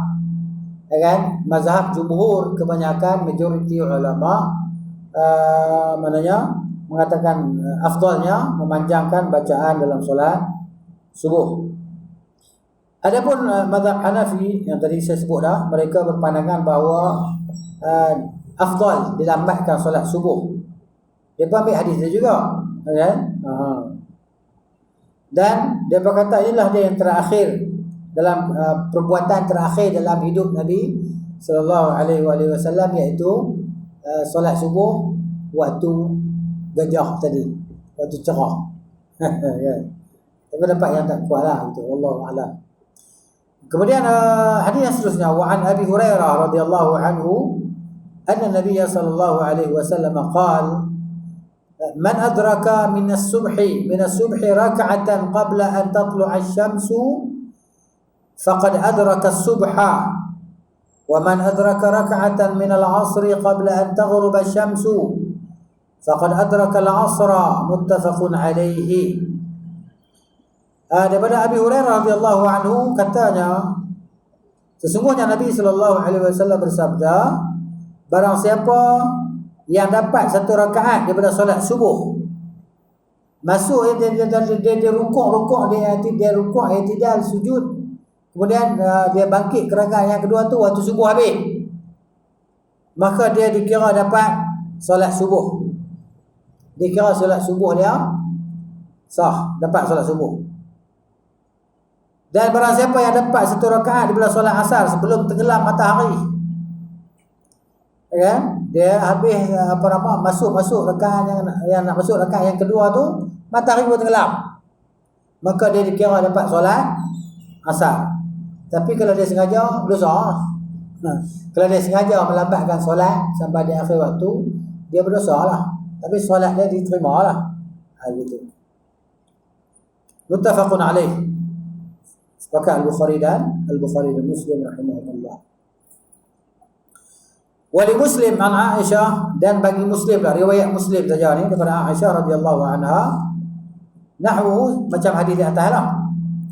Ya kan? Mazhab jumhur, kebanyakan majoriti ulama mengatakan afdalnya memanjangkan bacaan dalam solat subuh. Adapun mazhab Hanafi yang tadi saya sebut dah, mereka berpandangan bahawa afdal dilambatkan solat subuh. Dia ambil hadis dia juga, kan? Dan dia berkata inilah dia yang terakhir dalam perbuatan terakhir dalam hidup Nabi sallallahu alaihi wasallam, iaitu solat subuh waktu gajah tadi, waktu cerah. Ya. Tapi dapat yang tak kuatlah itu, wallahu a'lam. Kemudian hadis yang seterusnya, wa an Abi Hurairah radhiyallahu anhu anna Nabiy sallallahu alaihi wasallam qala man adraka min as-subhi rak'atan qabla an tatlu'a asy-syamsu faqad adraka as-subha wa man adraka rak'atan min al-'asri qabla an taghruba asy-syamsu faqad adraka al-'asra, muttafaqun alaihi. Daripada Abi Hurairah radhiyallahu anhu katanya, sesungguhnya Nabi sallallahu alaihi wasallam bersabda, barang siapa yang dapat satu rakaat daripada solat subuh, masuk dia rukuk, dia rukuk, i'tidal, sujud, kemudian dia bangkit ke rakaat yang kedua tu waktu subuh habis, maka dia dikira dapat solat subuh. Dikira solat subuh dia sah, dapat solat subuh. Dan barang siapa yang dapat satu rakaat daripada solat asar sebelum tenggelam matahari, ya, dia habis masuk rakaat yang nak masuk rakaat yang kedua tu matahari baru tenggelam, maka dia dikira dapat solat asar. Tapi kalau dia sengaja, berdosa. Kalau dia sengaja melambatkan solat sampai di akhir waktu, dia berdosa lah. Tapi solat dia diterima lah. Gitu. Muttafaqun alaih. Sepakat Al-Bukhari dan Muslim rahimahullah. Wali Muslim an Aisyah, dan bagi Muslim lah, riwayat Muslim saja ni daripada Aisyah radhiyallahu anha, nahwu macam hadis di atas lah.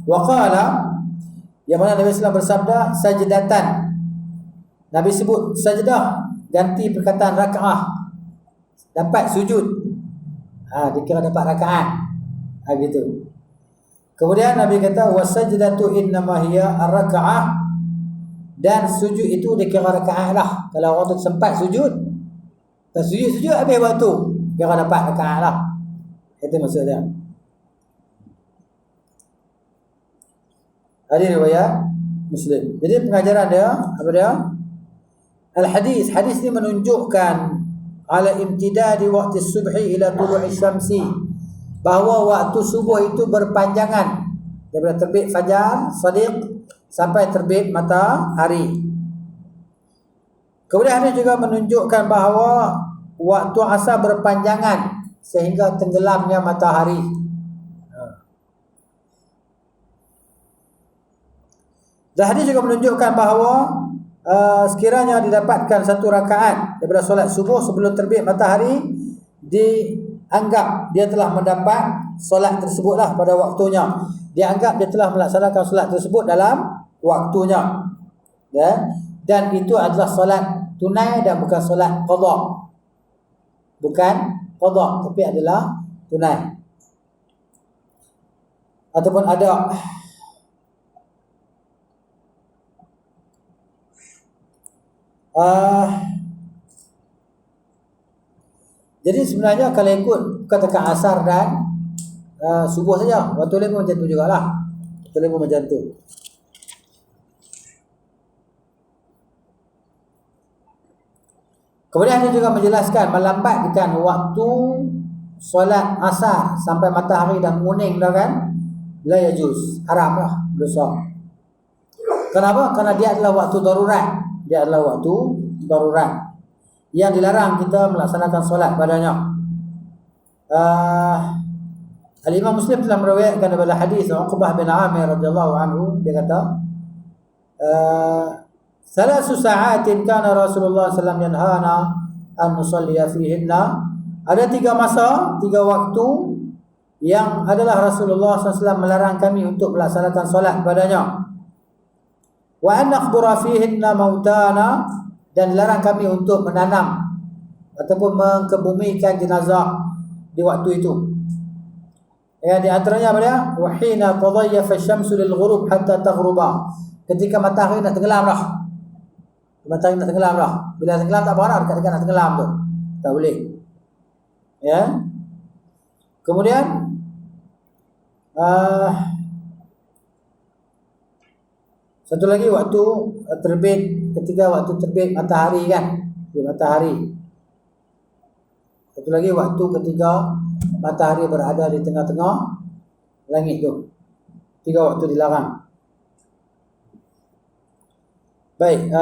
Wa qala, yang mana Nabi sallallahu bersabda sajdatan. Nabi sebut sajdah, ganti perkataan rakaah, dapat sujud. Dikira dapat rakaat. Gitu. Kemudian Nabi kata wasajdatu innama hiya ar-raka'ah, dan sujud itu dikira rakaat lah. Kalau orang tu sempat sujud, pas sujud habis waktu, kira dapat rakaat lah. Itu maksudnya. Hadis riwayat Muslim. Jadi pengajaran dia apa dia? Al-hadis ni menunjukkan ala imtidadi waqti subhi ila tulu'i syamsi, bahawa waktu subuh itu berpanjangan daripada terbit fajar shadiq sampai terbit matahari. Kemudian ini juga menunjukkan bahawa waktu asar berpanjangan sehingga tenggelamnya matahari. Dan hadis juga menunjukkan bahawa sekiranya didapatkan satu rakaat daripada solat subuh sebelum terbit matahari, dianggap dia telah mendapat solat tersebutlah pada waktunya. Dianggap dia telah melaksanakan solat tersebut dalam waktunya. Ya? Dan itu adalah solat tunai dan bukan solat qadha. Bukan qadha, tapi adalah tunai. ataupun ada jadi sebenarnya kalau ikut katakan asar dan subuh saja, waktu lain pun macam tu jugalah. Waktu lain pun macam tu. Kemudian dia juga menjelaskan melambatkan waktu solat asar sampai matahari dah menguning dah kan, la yajuz, haram lah, dosa. Kenapa? Kerana dia adalah waktu darurat. Dia adalah waktu darurat yang dilarang kita melaksanakan solat padanya. Al-Imam Muslim telah meriwayatkan daripada hadis Uqbah bin Amir radhiyallahu anhu, dia kata Salasu sa'atin kana Rasulullah SAW yanhana an nusalliya fihinna. Ada 3 masa, 3 waktu yang adalah Rasulullah SAW melarang kami untuk melaksanakan solat padanya. Wa an nakhbura fihinna mautana, dan dilarang kami untuk menanam ataupun mengkebumikan jenazah di waktu itu. Ya, di antaranya apa dia? Wa hina tadayyafa asy-syamsu lil ghurub hatta taghruba. Ketika matahari nak tenggelam dah. Matahari nak tenggelam dah. Bila tenggelam tak apa, dekat-dekat nak tenggelam tu. Tak boleh. Ya. Kemudian satu lagi waktu terbit, ketika waktu terbit matahari kan. Matahari. Satu lagi waktu ketika matahari berada di tengah-tengah langit tu. 3 waktu dilarang. Baik,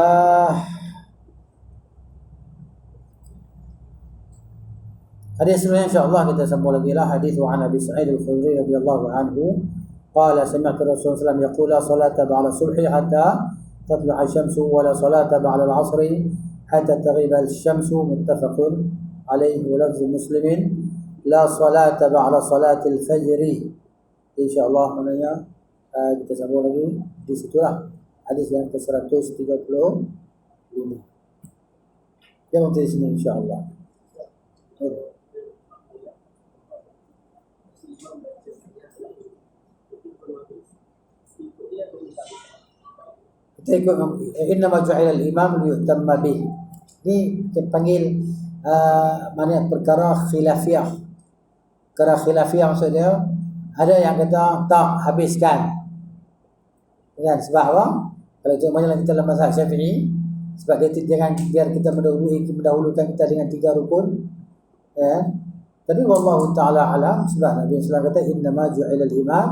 hadis sebenarnya insya-Allah kita sambung lagi lah. Hadis wa an Abi Sa'id Al-Khudri radhiyallahu anhu qala sami'tu Rasulullah sallallahu alaihi wasallam yaqulu salata ba'da subhi hatta tatlu'a asy-syamsu wa la salata ba'da al-'asri hatta taghiba asy-syamsu, muttafaqun alaihi wa lafzu Muslimin la salata ba'da salati al-fajr. Insya-Allah maknanya kita sambung lagi di situlah. Hadis yang ke-135. Yang untuk di sini insya-Allah. Kita ikut inna ma ju'ila al-imam liyutamma bih. Ini dipanggil mana perkara khilafiyah. Perkara khilafiyah maksudnya ada yang kata tak habiskan. Kan sebab apa? Kalau contohnya kita dalam mazhab Syafi'i, sebab dia jangan biar kita mendahulukan kita dengan 3 rukun, ya. Tapi wallahu taala alam, sebab Nabi sallallahu alaihi wasallam kata inna ma ju'ila al-imam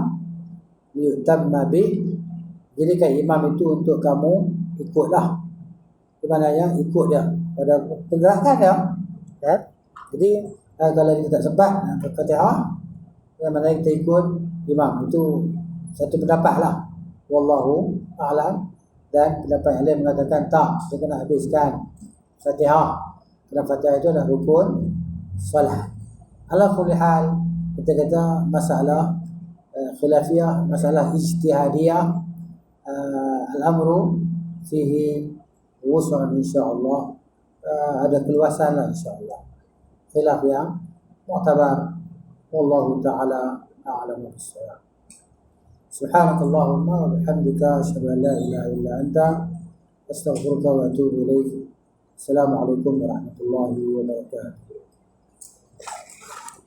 liyutamma bih. Jadi kan imam itu untuk kamu ikutlah. Di mana yang ikut dia pada pergerakan dia, ya. Jadi kalau kita tak sempat Fatihah, yang mana kita ikut imam, itu satu pendapatlah. Wallahu a'lam. Dan pendapat yang lain mengatakan tak, kita kena habiskan Fatihah. Kerana Fatihah itu adalah rukun solat. Ala kulli hal, kita kata masalah khilafiyah, masalah ijtihadiyah, al-amru fihi wus'un insya-Allah, ada keluasan lah insya-Allah. Khilaf yang mu'tabar. Wallahu ta'ala a'lamu bis-shawab. Subhanakallahumma wa bihamdika asyhadu an la ilaha illa anta astaghfiruka wa atubu ilaik. Assalamualaikum warahmatullahi wabarakatuh.